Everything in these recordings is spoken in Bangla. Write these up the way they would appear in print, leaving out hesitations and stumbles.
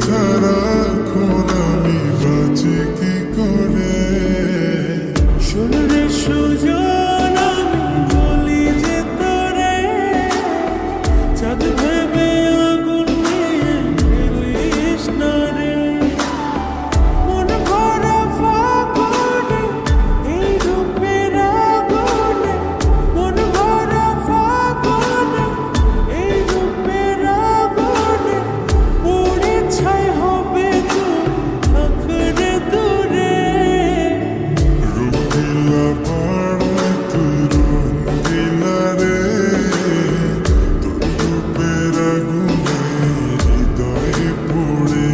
ছাড়া এখন আমি বাঁচি কি করে? শুনলে সুজন আমি বলি যে তোরে চাঁদ ভেবে আগুন নিয়ে ফেলিস না রে। মন ভরা ফাগুনে এই রূপের আগুনে, মন ভরা ফাগুনে এই রূপের আগুনে পুড়ে ছাই হবে তুই থাকরে দূরে। রঙিলা পাড়ায় তুই রঙিলা রে, তোর রূপের আগুনে হৃদয়ে পড়ে।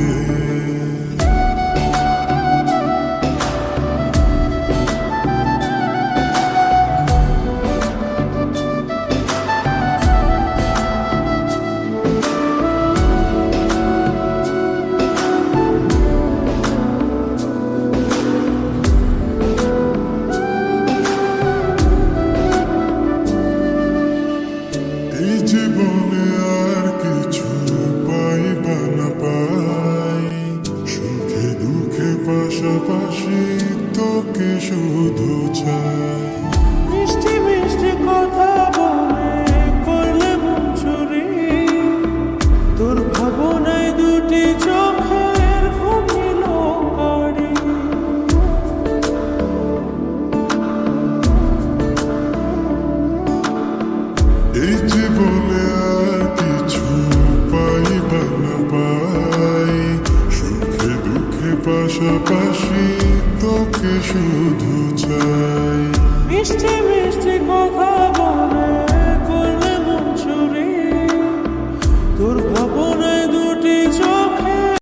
এই জীবনে আর কিছু পাই বা না পাই, সুখে দুঃখে পাশাপাশি তোকে শুধু চাই। মিষ্টি মিষ্টি কথা বলে করলে মন চুরি, তোর ভাবনায় দুটি চোখের ঘুমিল কারি। এই জীবনে আর কিছু পাই বা না পাই, সুখে দুঃখে পাশাপাশি তোকে শুধু চাই। মিষ্টি মিষ্টি কথা বলে